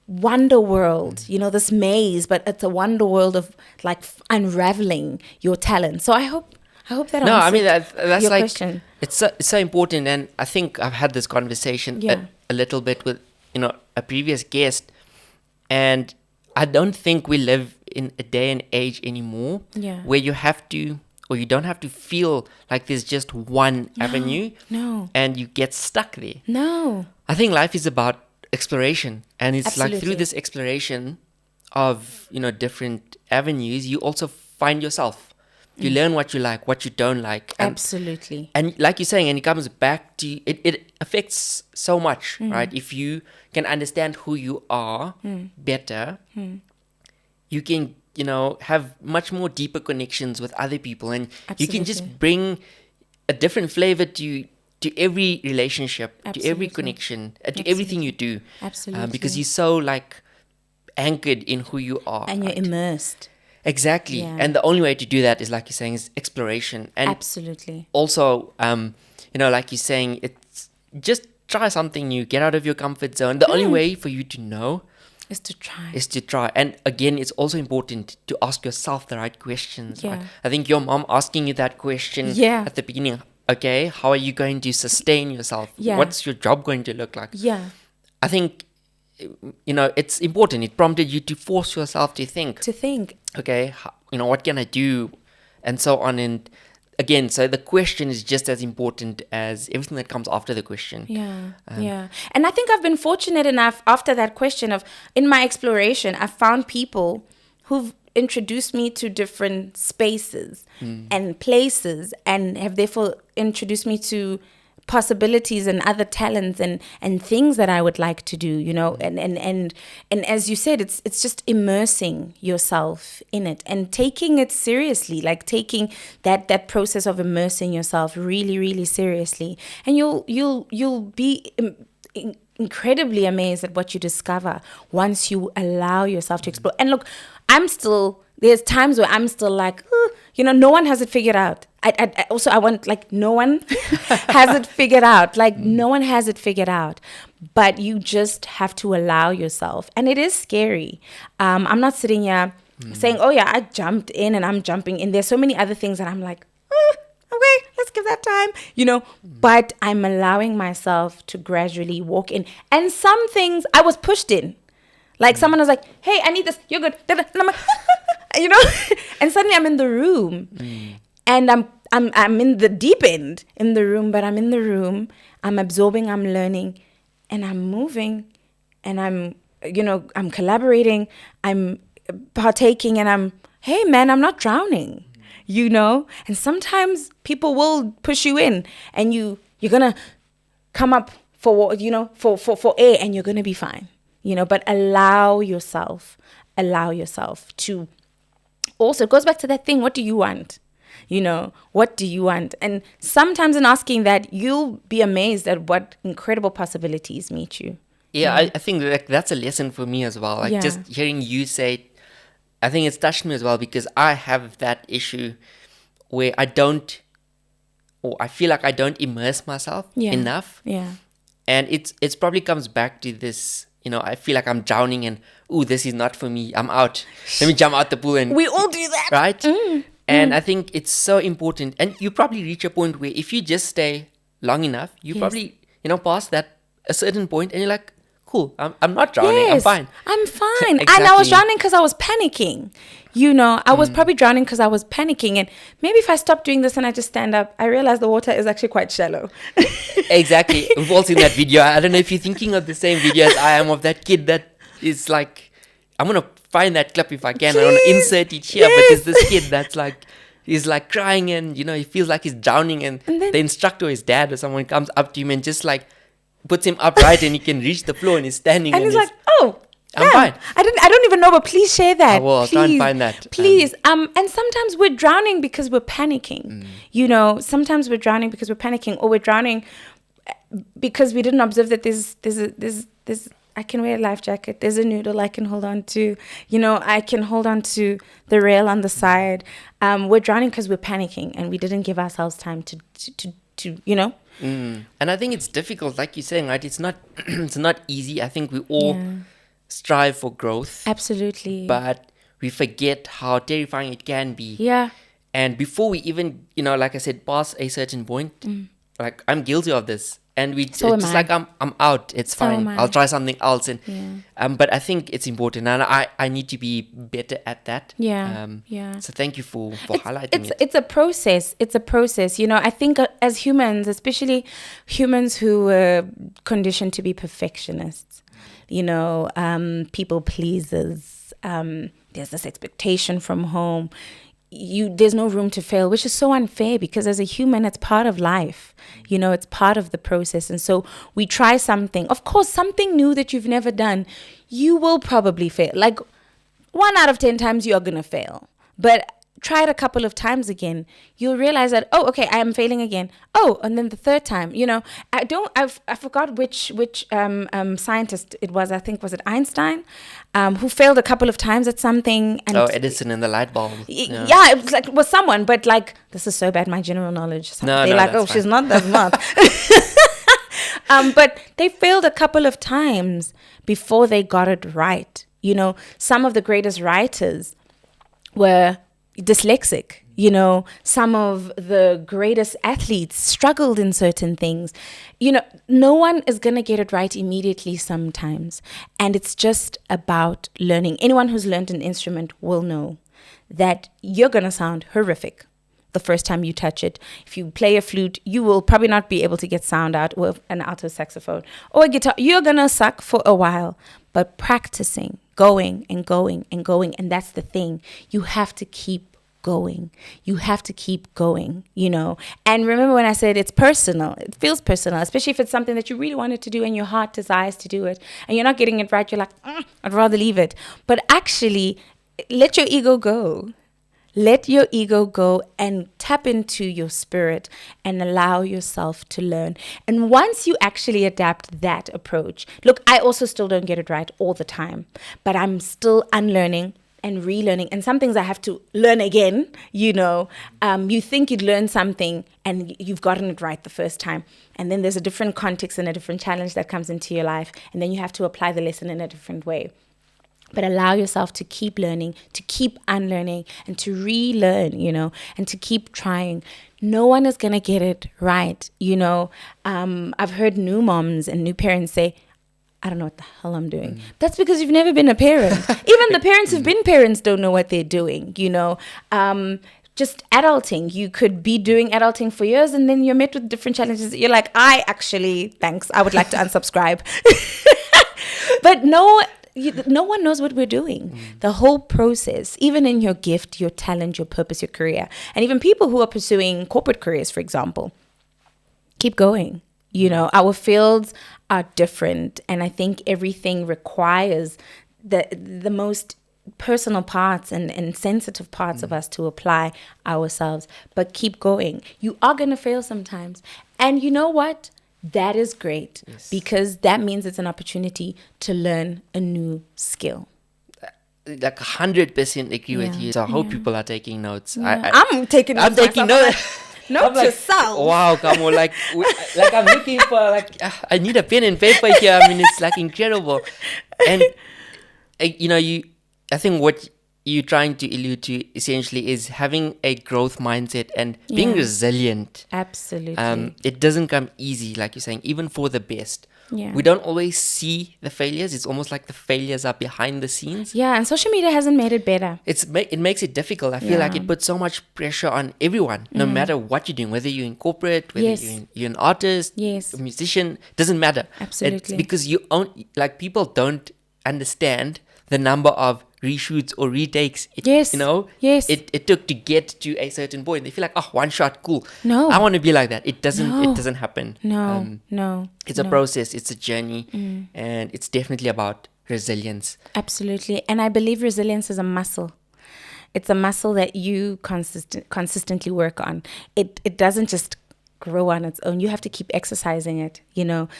wonder world, this maze, but it's a wonder world of like unraveling your talent. So I hope that No, answers I mean, that's your like, question. it's so important. And I think I've had this conversation a little bit with, a previous guest, and I don't think we live in a day and age anymore where you have to, or you don't have to feel like there's just one avenue and you get stuck there. No. I think life is about exploration, and it's Absolutely. like through this exploration of, different avenues, you also find yourself. You learn what you like, what you don't like. Absolutely. And like you're saying, and it comes back to, it affects so much, right? If you can understand who you are better, you can, have much more deeper connections with other people, and you can just bring a different flavor to every relationship, to every connection, to everything you do. Absolutely. Because you're so like anchored in who you are. And you're immersed. Exactly. Yeah. And the only way to do that is, like you're saying, is exploration. And Absolutely. also, like you're saying, it's just try something new, get out of your comfort zone. The only way for you to know Is to try. is to try. And again, it's also important to ask yourself the right questions. Yeah. Right? I think your mom asking you that question at the beginning, okay, how are you going to sustain yourself? Yeah. What's your job going to look like? Yeah. I think, it's important. It prompted you to force yourself to think. Okay, what can I do? And so on. And again, so the question is just as important as everything that comes after the question. Yeah. And I think I've been fortunate enough after that question in my exploration, I've found people who've introduced me to different spaces and places, and have therefore introduced me to possibilities and other talents and things that I would like to do, you know, and as you said, it's just immersing yourself in it and taking it seriously, like taking that process of immersing yourself really, really seriously, and you'll be incredibly amazed at what you discover once you allow yourself to explore. And look, there's times where I'm still like, you know, no one has it figured out. I want, like, no one has it figured out. Like, no one has it figured out. But you just have to allow yourself. And it is scary. I'm not sitting here saying, oh, yeah, I jumped in and I'm jumping in. There's so many other things that I'm like, okay, let's give that time, you know. But I'm allowing myself to gradually walk in. And some things I was pushed in. Like, someone was like, hey, I need this. You're good. And I'm like, you know, and suddenly I'm in the room, and I'm in the deep end in the room, but I'm in the room, I'm absorbing, I'm learning, and I'm moving, and I'm collaborating, I'm partaking, and hey man, I'm not drowning, you know. And sometimes people will push you in, and you're gonna come up for, you know, for air, and you're gonna be fine, you know. But allow yourself to. Also, it goes back to that thing, what do you want? You know, what do you want? And sometimes in asking that, you'll be amazed at what incredible possibilities meet you. Yeah, I think that's a lesson for me as well. Like, just hearing you say it, I think it's touched me as well, because I have that issue where I feel like I don't immerse myself enough. Yeah. And it's probably comes back to this, you know, I feel like I'm drowning and, this is not for me. I'm out. Let me jump out the pool. And we all do that. Right? And I think it's so important. And you probably reach a point where if you just stay long enough, you probably, you know, pass that a certain point and you're like, cool, I'm not drowning. Yes, I'm fine. I'm fine. Exactly. And I was drowning because I was panicking. You know, I was probably drowning because I was panicking. And maybe if I stop doing this and I just stand up, I realize the water is actually quite shallow. Exactly. We've all seen that video. I don't know if you're thinking of the same video as I am, of that kid that is like, I'm going to find that clip if I can. I want to insert it here. Yes. But there's this kid that's like, he's like crying and, you know, he feels like he's drowning. And then the instructor or his dad or someone comes up to him and just like puts him upright and he can reach the floor and he's standing. And he's like, oh, I'm fine. I don't even know, but please share that. I will. I'll try and find that. Please. And sometimes we're drowning because we're panicking. You know, sometimes we're drowning because we're panicking, or we're drowning because we didn't observe that there's I can wear a life jacket. There's a noodle I can hold on to. You know, I can hold on to the rail on the side. We're drowning because we're panicking and we didn't give ourselves time to you know. And I think it's difficult, like you're saying, right? It's not it's not easy. I think we all strive for growth. Absolutely. But we forget how terrifying it can be. Yeah. And before we even, you know, like I said, pass a certain point, like I'm guilty of this. And like I'm out. It's fine. I'll try something else. And but I think it's important, and I need to be better at that. Yeah. So thank you for highlighting it. It's a process. It's a process. You know, I think as humans, especially humans who were conditioned to be perfectionists, you know, people pleasers. There's this expectation from home. There's no room to fail, which is so unfair, because as a human, it's part of life. You know, it's part of the process. And so we try something, of course, something new that you've never done, you will probably fail. Like 1 out of 10 times you are going to fail. But try it a couple of times again. You'll realize that, oh, okay, I am failing again. Oh, and then the third time, you know, I forgot which scientist it was. I think, was it Einstein, who failed a couple of times at something. And Edison and the light bulb. Yeah, it was someone, but like, this is so bad, my general knowledge. They're like, oh, fine. She's not that smart. But they failed a couple of times before they got it right. You know, some of the greatest writers were dyslexic. You know, some of the greatest athletes struggled in certain things. You know, no one is going to get it right immediately sometimes. And it's just about learning. Anyone who's learned an instrument will know that you're going to sound horrific the first time you touch it. If you play a flute, you will probably not be able to get sound out, or an alto saxophone or a guitar. You're going to suck for a while, but practicing, going and going and going. And that's the thing. You have to keep going. You have to keep going, And remember when I said it's personal, it feels personal, especially if it's something that you really wanted to do and your heart desires to do it and you're not getting it right. You're like, I'd rather leave it. But actually, let your ego go. Let your ego go and tap into your spirit and allow yourself to learn. And once you actually adapt that approach, look, I also still don't get it right all the time, but I'm still unlearning and relearning. And some things I have to learn again, You think you'd learn something and you've gotten it right the first time. And then there's a different context and a different challenge that comes into your life. And then you have to apply the lesson in a different way. But allow yourself to keep learning, to keep unlearning, and to relearn, and to keep trying. No one is going to get it right, I've heard new moms and new parents say, I don't know what the hell I'm doing. That's because you've never been a parent. Even the parents who've been parents don't know what they're doing, Just adulting. You could be doing adulting for years and then you're met with different challenges. You're like, thanks. I would like to unsubscribe. But no one knows what we're doing. The whole process, even in your gift, your talent, your purpose, your career, and even people who are pursuing corporate careers, for example, keep going. Our fields are different, and I think everything requires the most personal parts and sensitive parts of us to apply ourselves. But keep going. You are going to fail sometimes, and you know what? That is great, because that means it's an opportunity to learn a new skill. Like 100% agree with you. So I hope people are taking notes. Yeah. I'm taking notes. I'm taking notes. Note to self. Wow, Kamo, like I'm looking for I need a pen and paper here. I mean, it's incredible. And I think what you're trying to allude to essentially is having a growth mindset and being resilient. Absolutely. It doesn't come easy, like you're saying, even for the best. Yeah. We don't always see the failures. It's almost like the failures are behind the scenes. Yeah, and social media hasn't made it better. It makes it difficult. I feel like it puts so much pressure on everyone, no matter what you're doing, whether you're in corporate, whether you're an artist, a musician, doesn't matter. Absolutely. It's because people don't understand the number of reshoots or retakes it took to get to a certain point. They feel like, one shot, cool. No, I want to be like that. It doesn't happen. No, it's a process, it's a journey, and it's definitely about resilience. Absolutely. And I believe resilience is a muscle. It's a muscle that you consistently work on. It doesn't just grow on its own. You have to keep exercising it.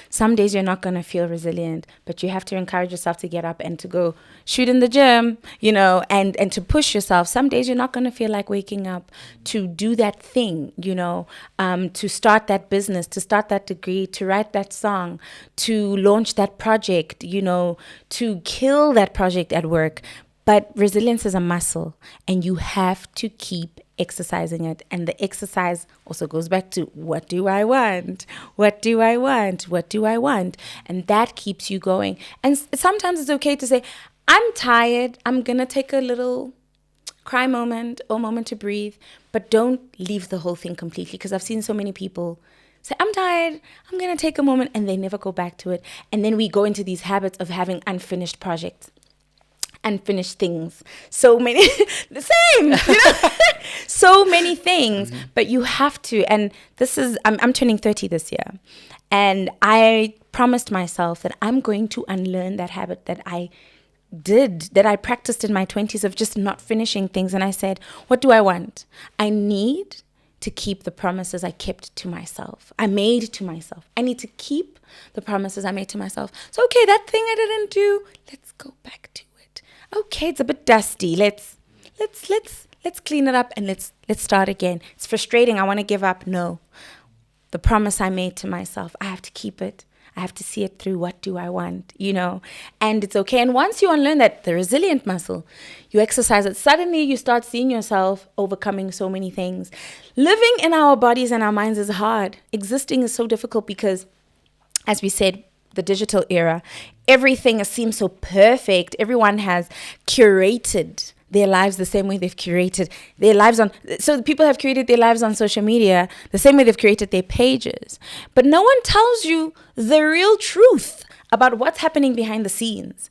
Some days you're not going to feel resilient, but you have to encourage yourself to get up and to go shoot in the gym, and to push yourself. Some days you're not going to feel like waking up to do that thing, to start that business, to start that degree, to write that song, to launch that project, to kill that project at work. But resilience is a muscle, and you have to keep exercising it. And the exercise also goes back to, what do I want? What do I want? What do I want? And that keeps you going. And sometimes it's okay to say, I'm tired. I'm going to take a little cry moment or moment to breathe. But don't leave the whole thing completely, because I've seen so many people say, I'm tired, I'm going to take a moment, and they never go back to it. And then we go into these habits of having unfinished projects. Unfinished things, so many the same, so many things. But you have to, and this is I'm turning 30 this year, and I promised myself that I'm going to unlearn that habit that I practiced in my 20s of just not finishing things. And I said, what do I want? I need to keep the promises I kept to myself. I made to myself. I need to keep the promises I made to myself. So okay, that thing I didn't do, let's go back to it. Okay, it's a bit dusty. Let's clean it up and let's start again. It's frustrating. I want to give up. No. The promise I made to myself, I have to keep it. I have to see it through. What do I want? And it's okay. And once you unlearn that, the resilient muscle, you exercise it. Suddenly you start seeing yourself overcoming so many things. Living in our bodies and our minds is hard. Existing is so difficult because, as we said, the digital era, everything seems so perfect. Everyone has curated their lives the same way they've curated their lives so people have curated their lives on social media the same way they've created their pages. But no one tells you the real truth about what's happening behind the scenes.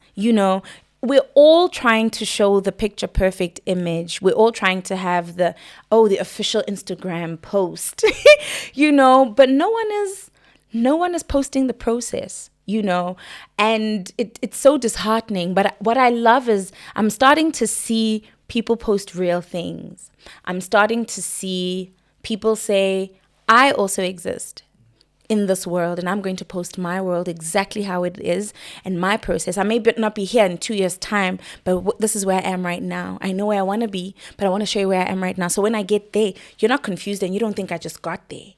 we're all trying to show the picture perfect image. We're all trying to have the official Instagram post, but no one is posting the process, and it's so disheartening. But what I love is I'm starting to see people post real things. I'm starting to see people say, I also exist in this world, and I'm going to post my world exactly how it is and my process. I may not be here in 2 years' time, but this is where I am right now. I know where I want to be, but I want to show you where I am right now. So when I get there, you're not confused and you don't think I just got there,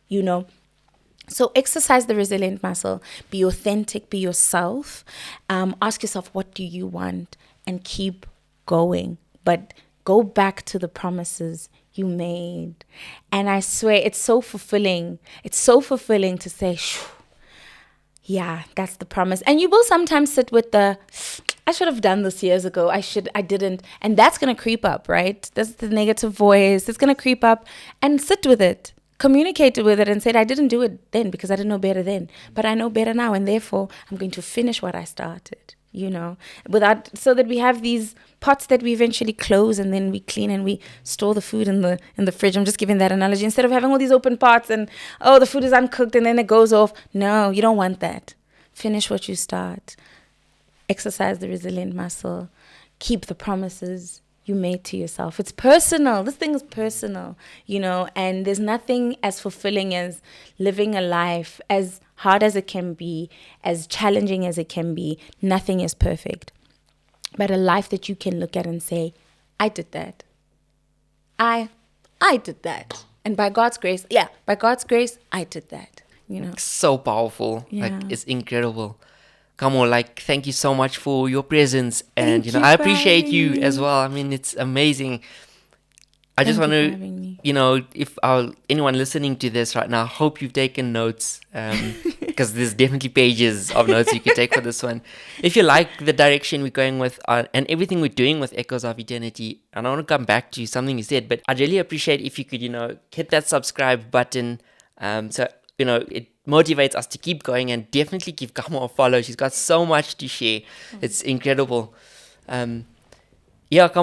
So exercise the resilient muscle. Be authentic, be yourself. Ask yourself, what do you want? And keep going. But go back to the promises you made. And I swear, it's so fulfilling. It's so fulfilling to say, yeah, that's the promise. And you will sometimes sit with I should have done this years ago. I didn't. And that's going to creep up, right? That's the negative voice. It's going to creep up, and sit with it. Communicate with it and said, I didn't do it then because I didn't know better then, but I know better now, and therefore I'm going to finish what I started, so that we have these pots that we eventually close and then we clean and we store the food in the fridge. I'm just giving that analogy, instead of having all these open pots and, the food is uncooked and then it goes off. No, you don't want that. Finish what you start. Exercise the resilient muscle. Keep the promises you made to yourself. It's personal. This thing is personal, and there's nothing as fulfilling as living a life, as hard as it can be, as challenging as it can be. Nothing is perfect, but a life that you can look at and say, I did that. I did that. And by God's grace, I did that, So powerful. Yeah. It's incredible. Kamo, thank you so much for your presence, and Thank you I for appreciate having you me. as well. I mean, it's amazing. I just want Thank you for having me. to, if anyone listening to this right now, hope you've taken notes, because there's definitely pages of notes you can take for this one. If you like the direction we're going with and everything we're doing with Echoes of Eternity, and I want to come back to something you said, but I'd really appreciate if you could, hit that subscribe button, so it motivates us to keep going, and definitely give Kamo a follow. She's got so much to share. It's incredible. Kamo,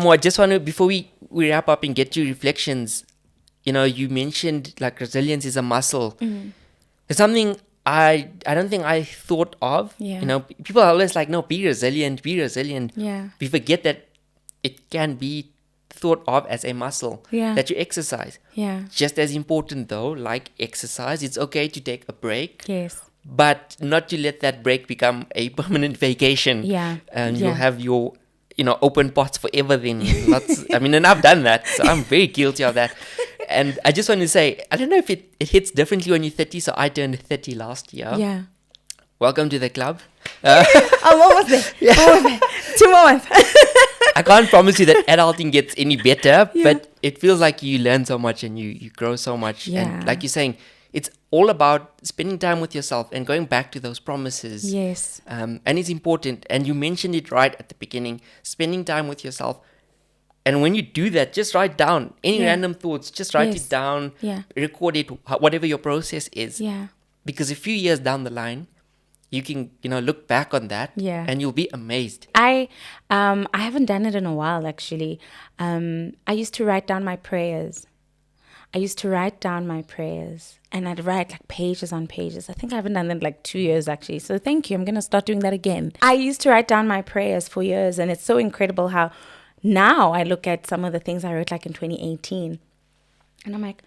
I just want to, before we wrap up and get to reflections, you mentioned resilience is a muscle. Mm. It's something I don't think I thought of. Yeah. People are always no, be resilient. Yeah. We forget that it can be thought of as a muscle that you exercise. Yeah. Just as important though, like exercise, it's okay to take a break. Yes. But not to let that break become a permanent vacation. Yeah. And Yeah. you'll have your, open pots forever then. And I've done that. So I'm very guilty of that. And I just want to say, I don't know if it hits differently when you're 30. So I turned 30 last year. Yeah. Welcome to the club. I'm almost there. Almost there. 2 more months. I can't promise you that adulting gets any better, Yeah. but it feels like you learn so much and you grow so much. Yeah. And like you're saying, it's all about spending time with yourself and going back to those promises. Yes. And it's important. And you mentioned it right at the beginning, spending time with yourself. And when you do that, just write down any Yeah. random thoughts, just write Yes. it down, Yeah. record it, whatever your process is. Yeah. Because a few years down the line, you can, look back on that Yeah. and you'll be amazed. I haven't done it in a while, actually. I used to write down my prayers. And I'd write pages on pages. I think I haven't done that 2 years, actually. So thank you. I'm going to start doing that again. I used to write down my prayers for years. And it's so incredible how now I look at some of the things I wrote in 2018. And I'm like,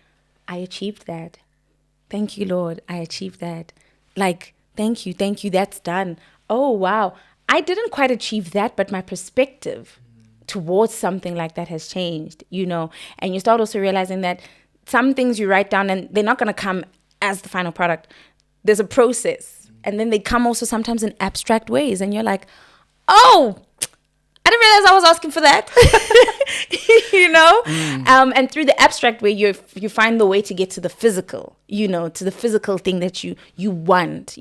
I achieved that. Thank you, Lord. I achieved that. Thank you, that's done. Oh, wow. I didn't quite achieve that, but my perspective towards something like that has changed, and you start also realizing that some things you write down and they're not going to come as the final product. There's a process, and then they come also sometimes in abstract ways, and you're like, oh, I didn't realize I was asking for that, and through the abstract way, you find the way to get to the physical, to the physical thing that you want,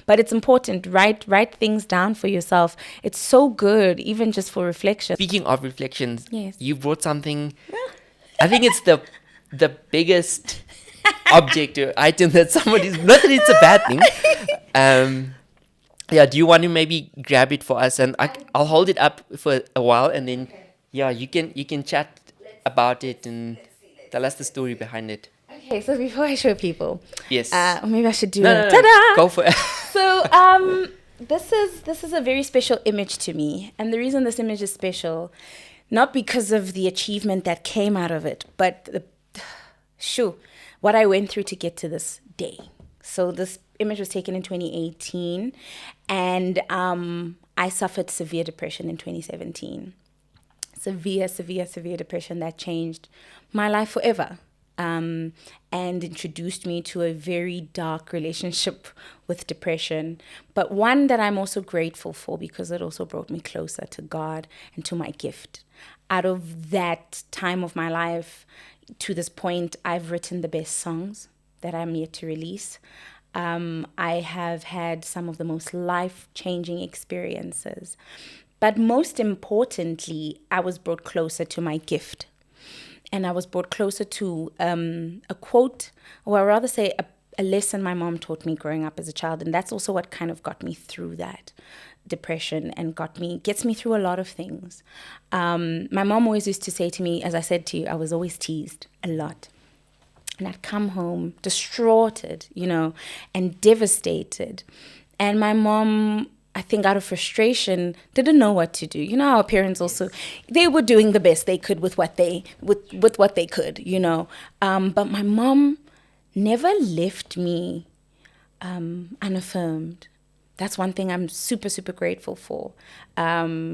but it's important, write things down for yourself. It's so good, even just for reflection. Speaking of reflections, Yes. you brought something, I think it's the biggest object or item that somebody's, not that it's a bad thing, Yeah, do you want to maybe grab it for us, and I'll hold it up for a while, and then yeah, you can chat about it and tell us the story behind it. Okay, so before I show people, Yes. or maybe I should do No, a no, no. ta-da! Go for it. So this is a very special image to me, and the reason this image is special, not because of the achievement that came out of it, but what I went through to get to this day. So this image was taken in 2018, and I suffered severe depression in 2017. Severe depression that changed my life forever. And introduced me to a very dark relationship with depression, but one that I'm also grateful for because it also brought me closer to God and to my gift. Out of that time of my life to this point, I've written the best songs that I'm yet to release. I have had some of the most life-changing experiences, but most importantly, I was brought closer to my gift. And I was brought closer to a quote, or I'd rather say a lesson my mom taught me growing up as a child. And that's also what kind of got me through that depression and gets me through a lot of things. My mom always used to say to me, as I said to you, I was always teased a lot. And I'd come home distraughted, and devastated. And my mom, I think out of frustration, didn't know what to do. Our parents also, they were doing the best they could with what they could, But my mom never left me unaffirmed. That's one thing I'm super, super grateful for.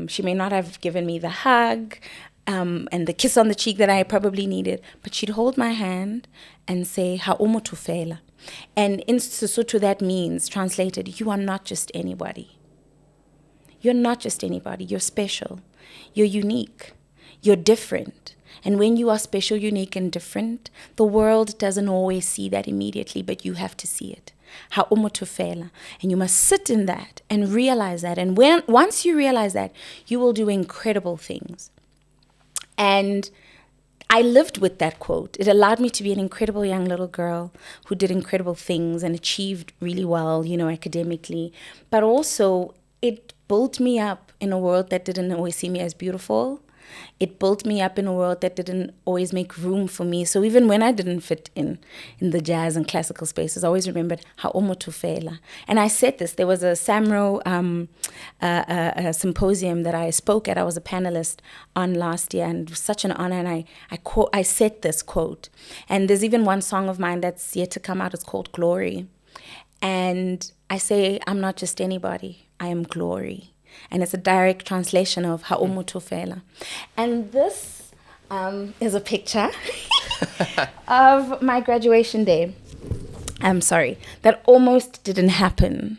She may not have given me the hug and the kiss on the cheek that I probably needed, but she'd hold my hand and say, "Ha umotufela." And in Sesotho, that means, translated, you are not just anybody. You're not just anybody. You're special. You're unique. You're different. And when you are special, unique, and different, the world doesn't always see that immediately, but you have to see it. Ha umotufela. And you must sit in that and realize that. And once you realize that, you will do incredible things. And I lived with that quote. It allowed me to be an incredible young little girl who did incredible things and achieved really well, academically. But also, it built me up in a world that didn't always see me as beautiful. It built me up in a world that didn't always make room for me. So even when I didn't fit in the jazz and classical spaces, I always remembered ha umotufela. And I said this. There was a SAMRO symposium that I spoke at. I was a panelist on last year, and it was such an honor. And I said this quote. And there's even one song of mine that's yet to come out. It's called Glory. And I say, I'm not just anybody. I am glory. And it's a direct translation of ha umotufela. And this is a picture of my graduation day. I'm sorry. That almost didn't happen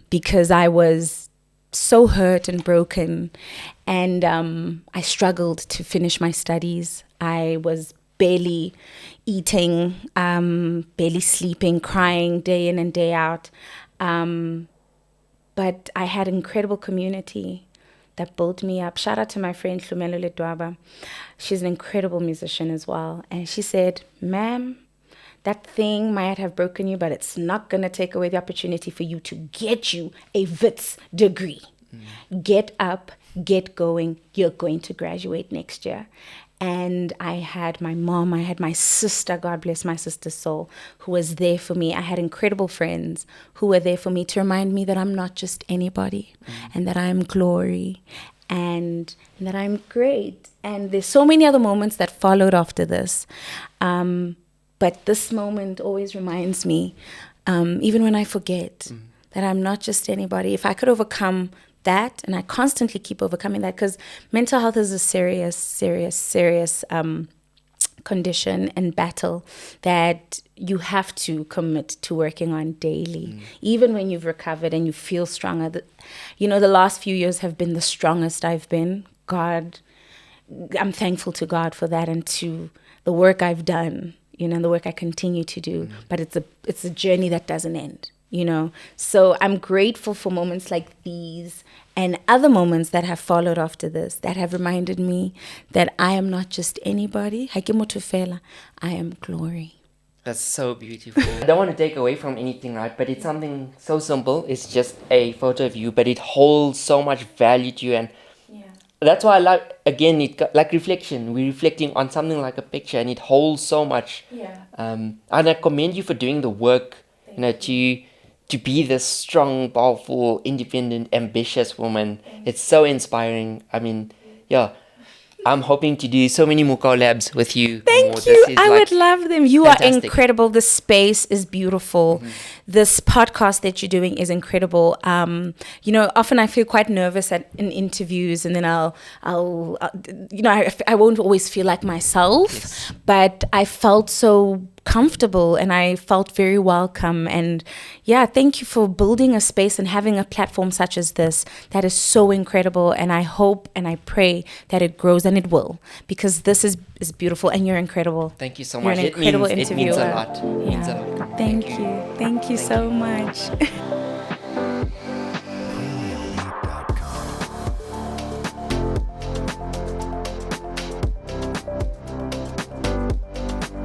because I was so hurt and broken. And I struggled to finish my studies. I was barely eating, barely sleeping, crying day in and day out. But I had incredible community that built me up. Shout out to my friend Hlumelo Ledwaba. She's an incredible musician as well. And she said, "Ma'am, that thing might have broken you, but it's not going to take away the opportunity for you to get you a Wits degree. Get up, get going. You're going to graduate next year." And I had my mom, I had my sister, God bless my sister's soul, who was there for me. I had incredible friends who were there for me to remind me that I'm not just anybody and that I'm glory and that I'm great. And there's so many other moments that followed after this. But this moment always reminds me, even when I forget, that I'm not just anybody. If I could overcome that, and I constantly keep overcoming that, because mental health is a serious condition and battle that you have to commit to working on daily. Even when you've recovered and you feel stronger. The last few years have been the strongest I've been. I'm thankful to God for that, and to the work I've done, the work I continue to do. But it's a journey that doesn't end. So I'm grateful for moments like these and other moments that have followed after this that have reminded me that I am not just anybody. I am glory. That's so beautiful. I don't want to take away from anything, right? But it's something so simple. It's just a photo of you, but it holds so much value to you. And that's why I like, again, like reflection. We're reflecting on something like a picture, and it holds so much. And I commend you for doing the work, to be this strong, powerful, independent, ambitious woman. It's so inspiring. I mean, yeah. I'm hoping to do so many more collabs with you. Thank you. I would love them. You fantastic. are incredible. The space is beautiful. This podcast that you're doing is incredible. Often I feel quite nervous in interviews, and then I won't always feel like myself. Yes. But I felt so comfortable and I felt very welcome. And yeah, thank you for building a space and having a platform such as this that is so incredible. And I hope and I pray that it grows, and it will, because this is beautiful and you're incredible. Thank you so You're much. an incredible It means interviewer. a lot. It means a lot. Thank you. Thank you so much.